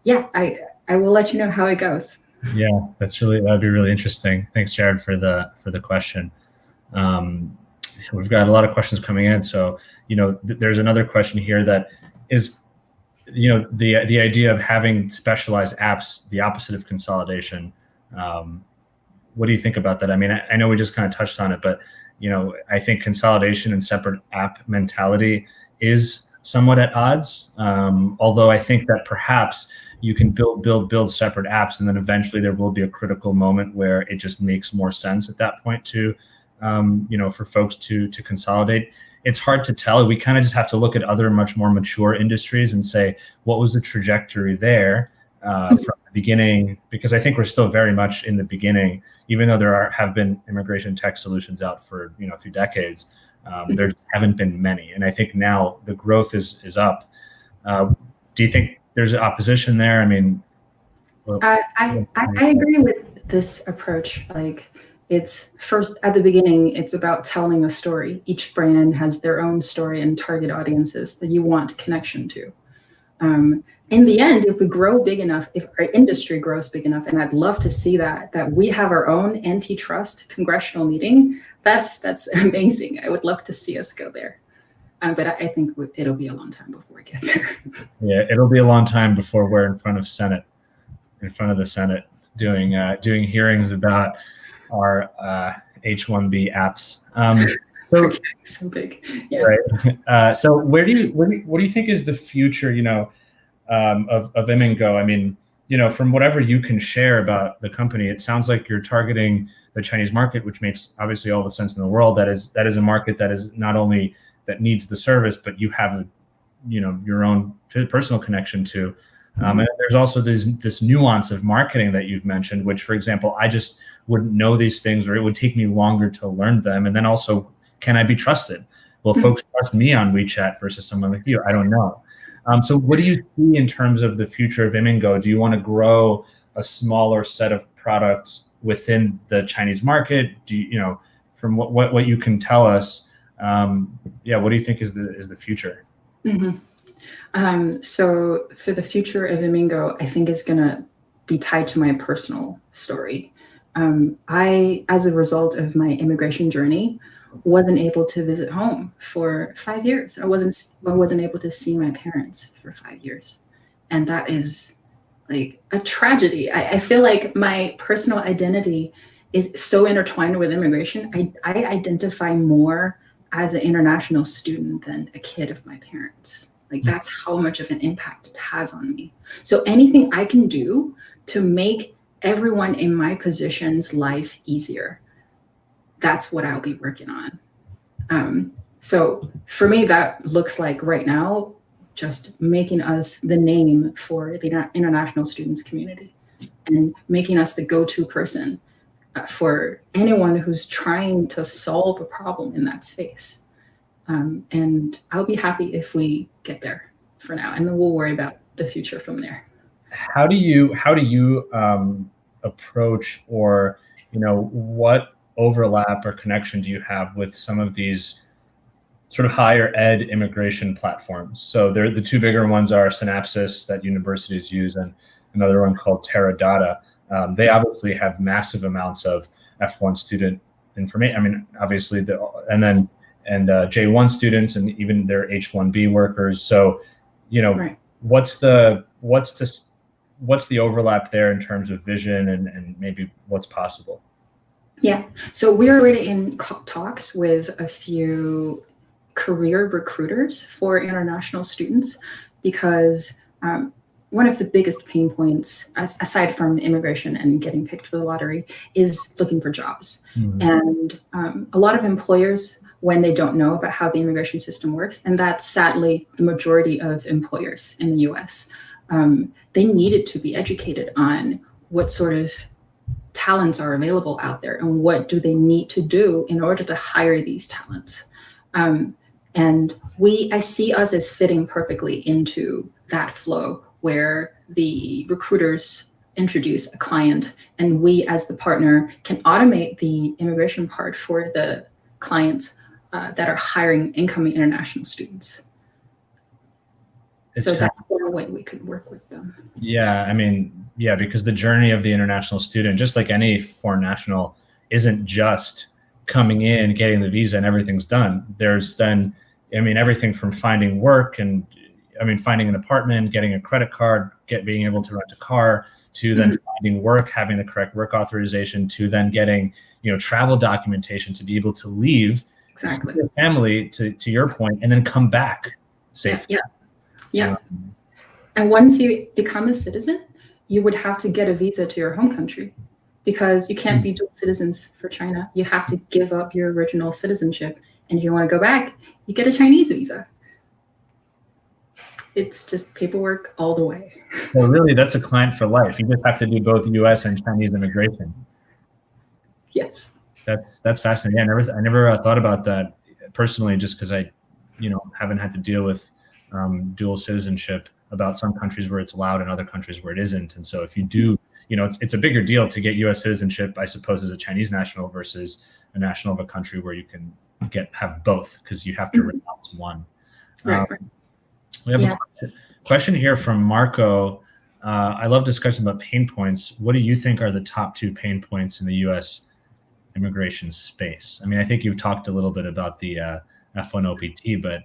[SPEAKER 2] yeah, I will let you know how it goes.
[SPEAKER 1] Yeah, that'd be really interesting. Thanks, Jared, for the question. We've got a lot of questions coming in. So, there's another question here that is, the idea of having specialized apps, the opposite of consolidation. What do you think about that? I mean, I know we just kind of touched on it, but, I think consolidation and separate app mentality is somewhat at odds. Although I think that perhaps you can build separate apps, and then eventually there will be a critical moment where it just makes more sense at that point to, for folks to consolidate. It's hard to tell. We kind of just have to look at other much more mature industries and say, what was the trajectory there from the beginning? Because I think we're still very much in the beginning, even though there have been immigration tech solutions out for a few decades. There just haven't been many, and I think now the growth is up. Do you think there's opposition there? I mean,
[SPEAKER 2] I agree with this approach. Like, it's first at the beginning, it's about telling a story. Each brand has their own story and target audiences that you want connection to. In the end, if we grow big enough, if our industry grows big enough, and I'd love to see that we have our own antitrust congressional meeting, that's amazing. I would love to see us go there. But I think it'll be a long time before we get there.
[SPEAKER 1] Yeah, it'll be a long time before we're in front of the Senate doing hearings about our H-1B apps.
[SPEAKER 2] So big, yeah.
[SPEAKER 1] Right. So what do you think is the future, of Immingo? I mean, from whatever you can share about the company, it sounds like you're targeting the Chinese market, which makes obviously all the sense in the world. That is a market that is not only that needs the service, but you have your own personal connection to. And there's also this nuance of marketing that you've mentioned, which, for example, I just wouldn't know these things, or it would take me longer to learn them. And then also, can I be trusted? Will folks trust me on WeChat versus someone like you? I don't know. So what do you see in terms of the future of Immingo? Do you want to grow a smaller set of products within the Chinese market? Do you, from what you can tell us, what do you think is the future?
[SPEAKER 2] So for the future of Immingo, I think is going to be tied to my personal story. I, as a result of my immigration journey, wasn't able to visit home for 5 years. I wasn't able to see my parents for 5 years. And that is like a tragedy. I feel like my personal identity is so intertwined with immigration. I identify more as an international student than a kid of my parents. Like, that's how much of an impact it has on me. So anything I can do to make everyone in my position's life easier, that's what I'll be working on. So for me, that looks like right now, just making us the name for the international students community and making us the go-to person for anyone who's trying to solve a problem in that space. And I'll be happy if we get there for now, and then we'll worry about the future from there.
[SPEAKER 1] How do you approach, or what overlap or connection do you have with some of these sort of higher ed immigration platforms? So the two bigger ones are Synapsis that universities use, and another one called Teradata. They obviously have massive amounts of F-1 student information. I mean, obviously, and J-1 students, and even their H-1B workers. So, right. What's the overlap there in terms of vision and maybe what's possible?
[SPEAKER 2] Yeah. So we're already in talks with a few career recruiters for international students because one of the biggest pain points, aside from immigration and getting picked for the lottery, is looking for jobs. And a lot of employers, when they don't know about how the immigration system works, and that's sadly the majority of employers in the US, they needed to be educated on what sort of talents are available out there and what do they need to do in order to hire these talents. And I see us as fitting perfectly into that flow where the recruiters introduce a client and we as the partner can automate the immigration part for the clients that are hiring incoming international students. So that's one way we could work with them.
[SPEAKER 1] Yeah, I mean, yeah, because the journey of the international student, just like any foreign national, isn't just coming in, getting the visa, and everything's done. There's then, I mean, everything from finding work and, I mean, finding an apartment, getting a credit card, being able to rent a car, to then finding work, having the correct work authorization, to then getting, travel documentation to be able to leave your family, to your point, and then come back safely.
[SPEAKER 2] Yeah. And once you become a citizen, you would have to get a visa to your home country because you can't be dual citizens for China. You have to give up your original citizenship. And if you want to go back, you get a Chinese visa. It's just paperwork all the way.
[SPEAKER 1] Well, really, that's a client for life. You just have to do both US and Chinese immigration.
[SPEAKER 2] Yes.
[SPEAKER 1] That's fascinating. Yeah, I never thought about that personally, just because I, haven't had to deal with dual citizenship, about some countries where it's allowed and other countries where it isn't. And so if you do, it's a bigger deal to get US citizenship, I suppose, as a Chinese national versus a national of a country where you can have both, because you have to renounce one.
[SPEAKER 2] Right.
[SPEAKER 1] We have a question here from Marco. I love discussion about pain points. What do you think are the top 2 pain points in the US immigration space? I mean, I think you've talked a little bit about the F-1 OPT, but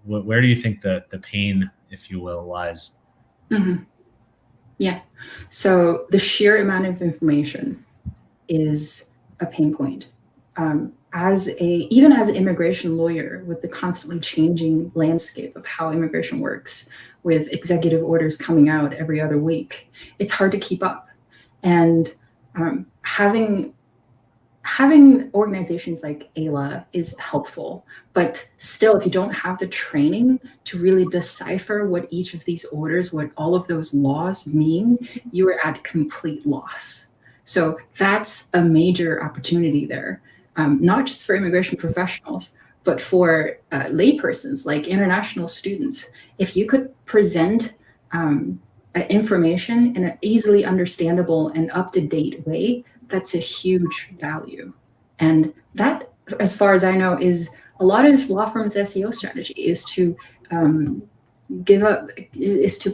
[SPEAKER 1] where do you think the pain, if you will, lies?
[SPEAKER 2] Yeah. So the sheer amount of information is a pain point. Even as an immigration lawyer, with the constantly changing landscape of how immigration works, with executive orders coming out every other week, it's hard to keep up. And having organizations like AILA is helpful, but still, if you don't have the training to really decipher what each of these orders, what all of those laws mean, you are at complete loss. So that's a major opportunity there, not just for immigration professionals, but for laypersons like international students. If you could present information in an easily understandable and up-to-date way, that's a huge value. And that, as far as I know, is a lot of law firms' SEO strategy, is to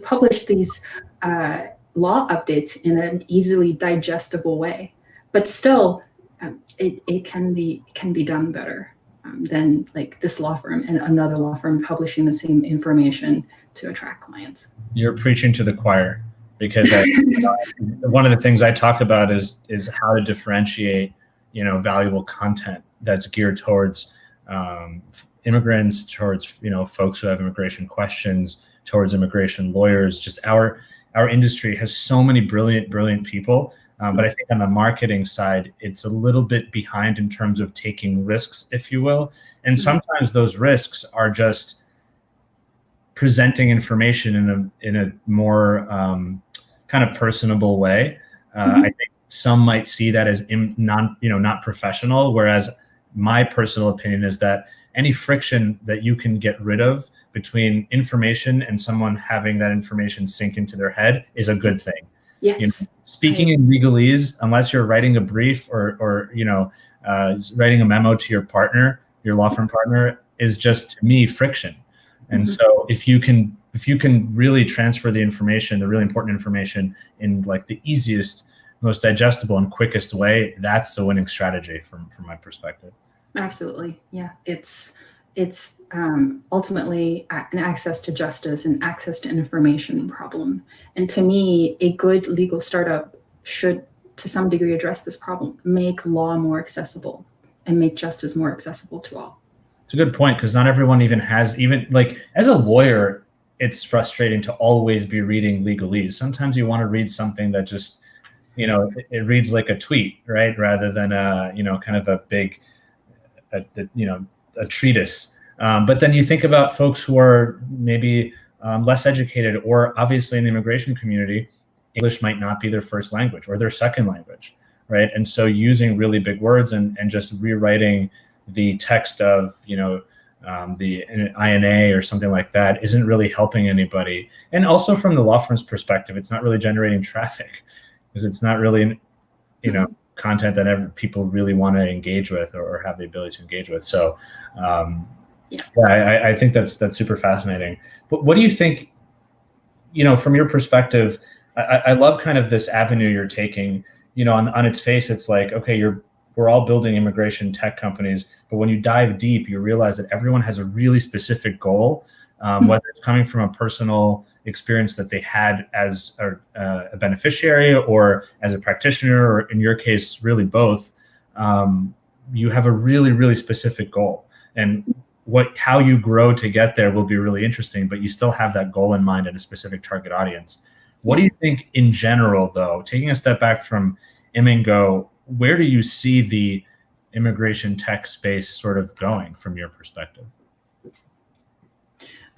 [SPEAKER 2] publish these law updates in an easily digestible way. But still, it can be done better than like this law firm and another law firm publishing the same information to attract clients.
[SPEAKER 1] You're preaching to the choir, because one of the things I talk about is how to differentiate, valuable content that's geared towards immigrants, towards folks who have immigration questions, towards immigration lawyers. Just our industry has so many brilliant people, but I think on the marketing side, it's a little bit behind in terms of taking risks, if you will. And sometimes those risks are just presenting information in a more kind of personable way. I think some might see that as not professional, whereas my personal opinion is that any friction that you can get rid of between information and someone having that information sink into their head is a good thing.
[SPEAKER 2] Yes.
[SPEAKER 1] Speaking in legalese, unless you're writing a brief or writing a memo to your partner, your law firm partner, is just, to me, friction. And so if you can really transfer the information, the really important information, in like the easiest, most digestible and quickest way, that's the winning strategy from my perspective.
[SPEAKER 2] Absolutely. Yeah. It's ultimately an access to justice and access to information problem. And to me, a good legal startup should to some degree address this problem, make law more accessible and make justice more accessible to all.
[SPEAKER 1] It's a good point, because not everyone even has, even like as a lawyer, it's frustrating to always be reading legalese. Sometimes you want to read something that just, it reads like a tweet, right? Rather than kind of a big, a treatise. But then you think about folks who are maybe less educated, or obviously in the immigration community, English might not be their first language or their second language, right? And so using really big words and just rewriting the text of, the INA or something like that isn't really helping anybody. And also from the law firm's perspective, it's not really generating traffic, because it's not really, content that people really want to engage with or have the ability to engage with. So I think that's super fascinating. But what do you think, from your perspective, I love kind of this avenue you're taking. On its face, it's like, okay, we're all building immigration tech companies, but when you dive deep, you realize that everyone has a really specific goal, whether it's coming from a personal experience that they had as a beneficiary or as a practitioner, or in your case, really both. You have a really, really specific goal, and how you grow to get there will be really interesting, but you still have that goal in mind and a specific target audience. What do you think in general, though, taking a step back from Immingo, where do you see the immigration tech space sort of going from your perspective?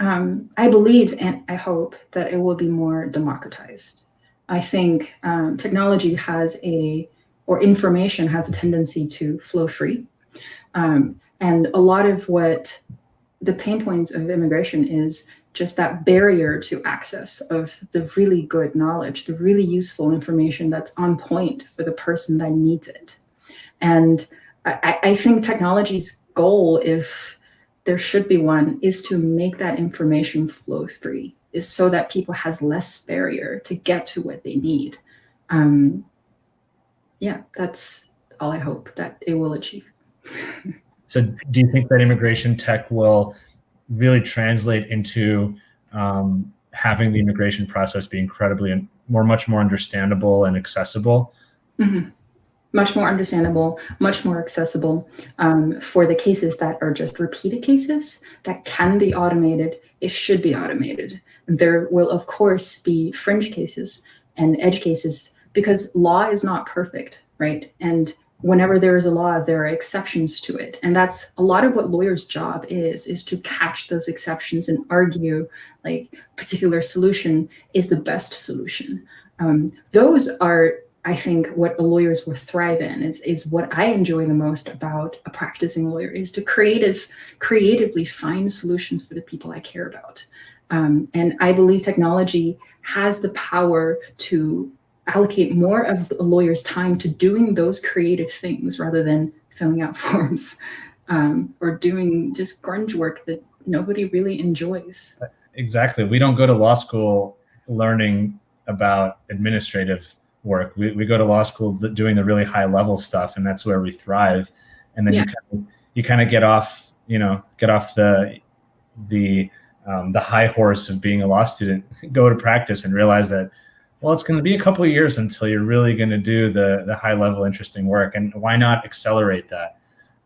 [SPEAKER 2] I believe and I hope that it will be more democratized. I think technology or information has a tendency to flow free. And a lot of what the pain points of immigration is just that barrier to access of the really good knowledge, the really useful information that's on point for the person that needs it. And I think technology's goal, if there should be one, is to make that information flow free, is so that people has less barrier to get to what they need. That's all I hope that it will achieve.
[SPEAKER 1] So do you think that immigration tech will really translate into having the immigration process be incredibly and much more understandable and accessible?
[SPEAKER 2] Mm-hmm. Much more understandable, much more accessible for the cases that are just repeated cases that can be automated. It should be automated. There will, of course, be fringe cases and edge cases, because law is not perfect, right? And whenever there is a law, there are exceptions to it. And that's a lot of what lawyers' job is to catch those exceptions and argue like particular solution is the best solution. Those are, I think, what lawyers will thrive in, is what I enjoy the most about a practicing lawyer, is to creatively find solutions for the people I care about. And I believe technology has the power to allocate more of a lawyer's time to doing those creative things rather than filling out forms or doing just grunge work that nobody really enjoys.
[SPEAKER 1] Exactly. We don't go to law school learning about administrative work. We go to law school doing the really high level stuff, and that's where we thrive. And then you kind of get off the high horse of being a law student, go to practice and realize that, well, it's going to be a couple of years until you're really going to do the high level interesting work. And why not accelerate that?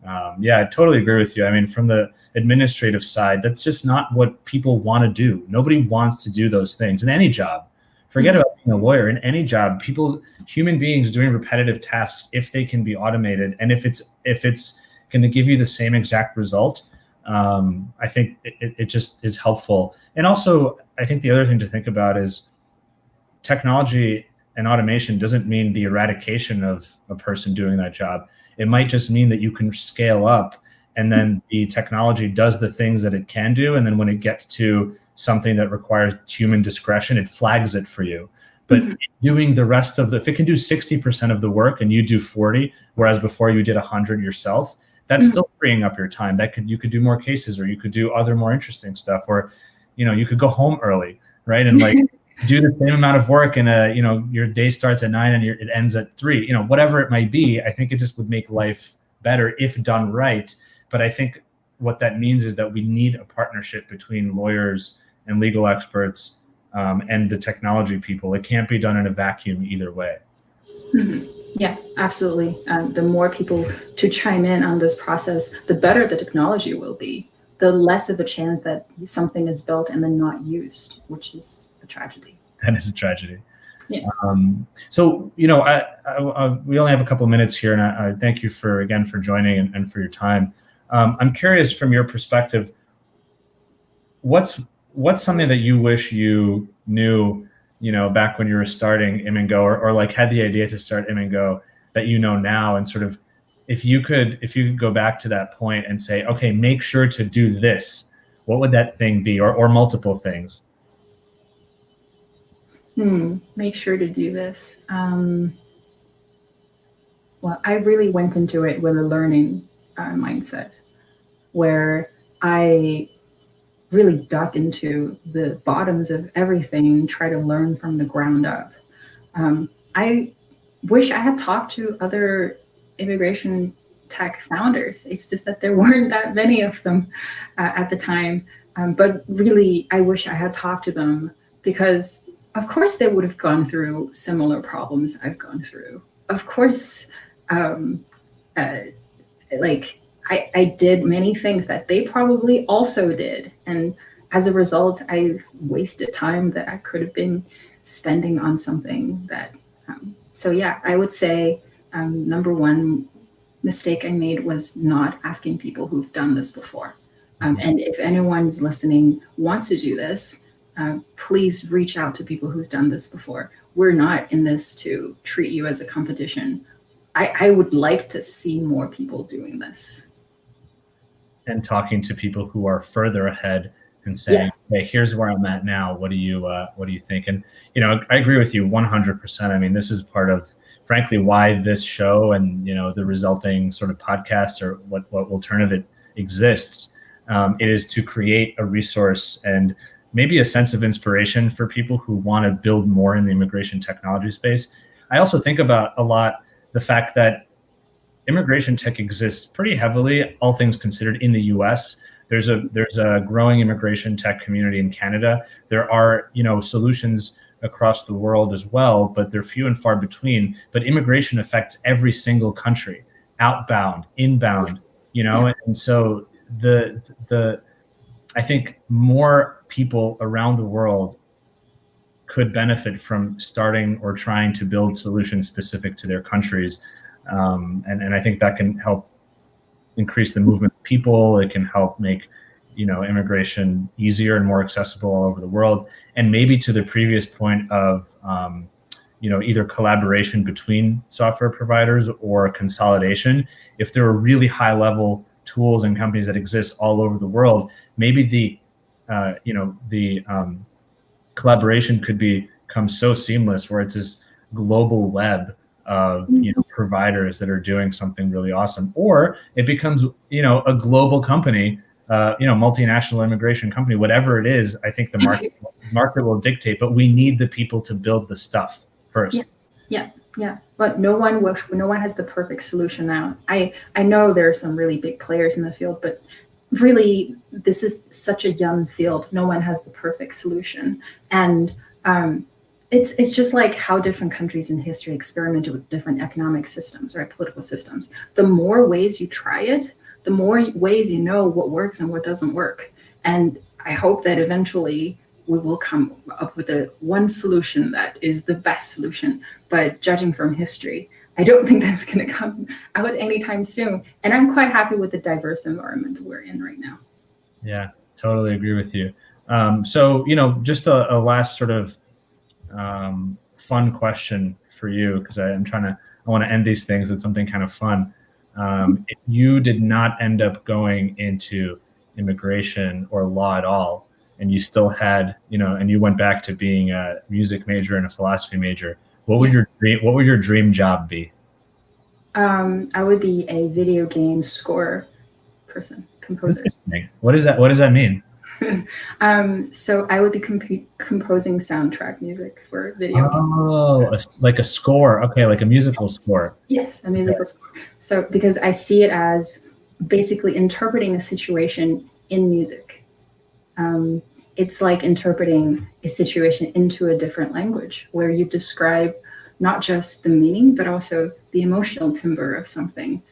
[SPEAKER 1] I totally agree with you. I mean, from the administrative side, that's just not what people want to do. Nobody wants to do those things in any job. Forget about being a lawyer. In any job, human beings doing repetitive tasks, if they can be automated, and if it's going to give you the same exact result, I think it just is helpful. And also, I think the other thing to think about is technology and automation doesn't mean the eradication of a person doing that job. It might just mean that you can scale up, and then the technology does the things that it can do. And then when it gets to something that requires human discretion, it flags it for you. But doing the rest of if it can do 60% of the work and you do 40, whereas before you did 100 yourself, that's still freeing up your time. You could do more cases, or you could do other more interesting stuff, or, you could go home early, right? And like do the same amount of work, and your day starts at 9 and it ends at 3, whatever it might be. I think it just would make life better if done right. But I think what that means is that we need a partnership between lawyers and legal experts and the technology people. It can't be done in a vacuum either way.
[SPEAKER 2] Yeah, absolutely. The more people to chime in on this process, the better the technology will be. The less of a chance that something is built and then not used, which is a tragedy.
[SPEAKER 1] That is a tragedy.
[SPEAKER 2] Yeah.
[SPEAKER 1] So, we only have a couple of minutes here, and I thank you for joining and for your time. I'm curious from your perspective, what's something that you wish you knew, back when you were starting Immingo, or like had the idea to start Immingo, that now, and sort of, if you could go back to that point and say, okay, make sure to do this, what would that thing be, or multiple things?
[SPEAKER 2] Make sure to do this. Well, I really went into it with a learning mindset, where I really dug into the bottoms of everything and try to learn from the ground up. I wish I had talked to other immigration tech founders. It's just that there weren't that many of them at the time. But really, I wish I had talked to them, because of course they would have gone through similar problems I've gone through. Of course, like I did many things that they probably also did. And as a result, I've wasted time that I could have been spending on something that, so yeah, I would say number one mistake I made was not asking people who've done this before. And if anyone's listening wants to do this, please reach out to people who's done this before. We're not in this to treat you as a competition. I would like to see more people doing this.
[SPEAKER 1] And talking to people who are further ahead and saying, hey, here's where I'm at now. What do you think? And, I agree with you 100%. I mean, this is part of, frankly, why this show and, the resulting sort of podcast, or what will turn of it, exists. It is to create a resource and maybe a sense of inspiration for people who want to build more in the immigration technology space. I also think about a lot the fact that immigration tech exists pretty heavily, all things considered, in the US. There's a growing immigration tech community in Canada. There are, solutions across the world as well, but they're few and far between. But immigration affects every single country, outbound, inbound, and so I think more people around the world could benefit from starting or trying to build solutions specific to their countries. And I think that can help increase the movement of people. It can help make, immigration easier and more accessible all over the world. And maybe to the previous point of, either collaboration between software providers or consolidation. If there are really high level tools and companies that exist all over the world, maybe the collaboration could become so seamless, where it's this global web of providers that are doing something really awesome, or it becomes a global company, multinational immigration company, whatever it is. I think the market will dictate, but we need the people to build the stuff first.
[SPEAKER 2] Yeah. But no one has the perfect solution now. I know there are some really big players in the field, but really this is such a young field. No one has the perfect solution. And it's just like how different countries in history experimented with different economic systems, right? Political systems. The more ways you try it, the more ways you know what works and what doesn't work. And I hope that eventually we will come up with one solution that is the best solution. But judging from history, I don't think that's going to come out anytime soon. And I'm quite happy with the diverse environment we're in right now.
[SPEAKER 1] Yeah, totally agree with you. So, just a last sort of fun question for you, because I want to end these things with something kind of fun. If you did not end up going into immigration or law at all, and you still had, and you went back to being a music major and a philosophy major, what would your dream job be?
[SPEAKER 2] I would be a video game score person, composer.
[SPEAKER 1] What does that mean?
[SPEAKER 2] So I would be composing soundtrack music for video games.
[SPEAKER 1] Oh, like a score. Okay, like a musical score.
[SPEAKER 2] Yes, a musical score. So because I see it as basically interpreting a situation in music. It's like interpreting a situation into a different language, where you describe not just the meaning, but also the emotional timbre of something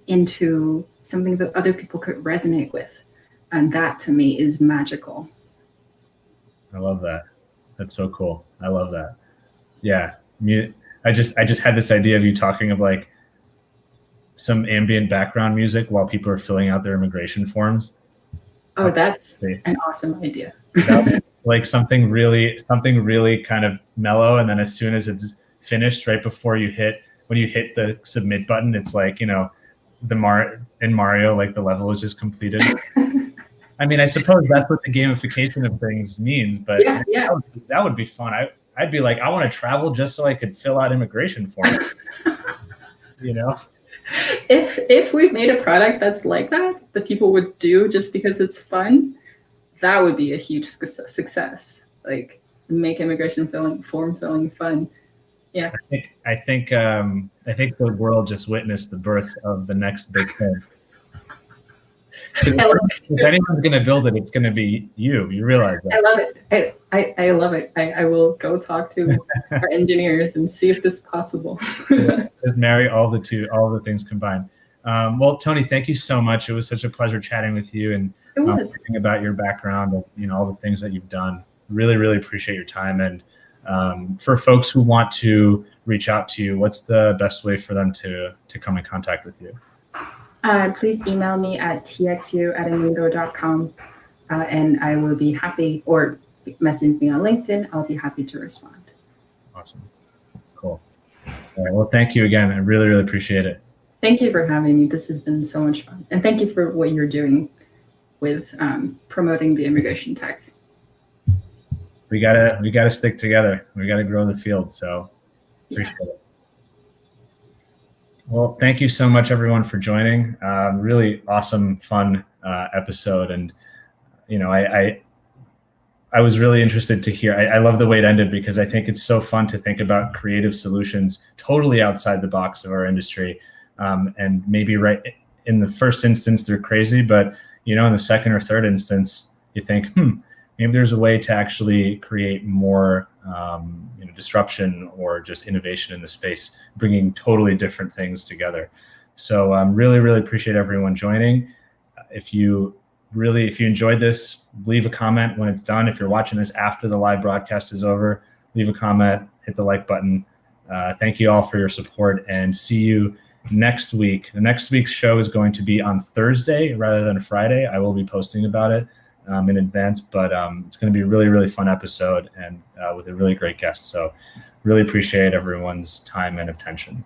[SPEAKER 2] into something that other people could resonate with. And that to me is magical.
[SPEAKER 1] I love that. That's so cool. I love that. Yeah. I just had this idea of you talking of like some ambient background music while people are filling out their immigration forms.
[SPEAKER 2] Oh, that's an awesome idea.
[SPEAKER 1] Like something really kind of mellow. And then as soon as it's finished, right before when you hit the submit button, it's like, in Mario, like the level is just completed. I mean, I suppose that's what the gamification of things means, but
[SPEAKER 2] yeah.
[SPEAKER 1] That would be fun. I'd be like, I want to travel just so I could fill out immigration forms.
[SPEAKER 2] If we made a product that's like that people would do just because it's fun, that would be a huge success. Like, make immigration form filling fun. Yeah.
[SPEAKER 1] I think the world just witnessed the birth of the next big thing. If anyone's going to build it, it's going to be you. You realize that.
[SPEAKER 2] I love it. I love it. I will go talk to our engineers and see if this is possible.
[SPEAKER 1] Just marry all the things combined. Well, Toni, thank you so much. It was such a pleasure chatting with you and thinking about your background and all the things that you've done. Really, really appreciate your time. And for folks who want to reach out to you, what's the best way for them to come in contact with you?
[SPEAKER 2] Please email me at txu@immingo.com, and I will be happy, or message me on LinkedIn. I'll be happy to respond.
[SPEAKER 1] Awesome. Cool. All right. Well, thank you again. I really, really appreciate it.
[SPEAKER 2] Thank you for having me. This has been so much fun. And thank you for what you're doing with promoting the immigration tech.
[SPEAKER 1] We gotta stick together. We gotta grow the field. So appreciate it. Well, thank you so much, everyone, for joining. Really awesome, fun episode. And, I was really interested to hear. I love the way it ended because I think it's so fun to think about creative solutions totally outside the box of our industry. And maybe right in the first instance, they're crazy. But, in the second or third instance, you think, maybe there's a way to actually create more disruption or just innovation in the space, bringing totally different things together. So really, really appreciate everyone joining. If you enjoyed this, leave a comment when it's done. If you're watching this after the live broadcast is over, leave a comment, hit the like button. Thank you all for your support, and see you next week. The next week's show is going to be on Thursday rather than Friday. I will be posting about it in advance, but it's going to be a really, really fun episode and with a really great guest. So really appreciate everyone's time and attention.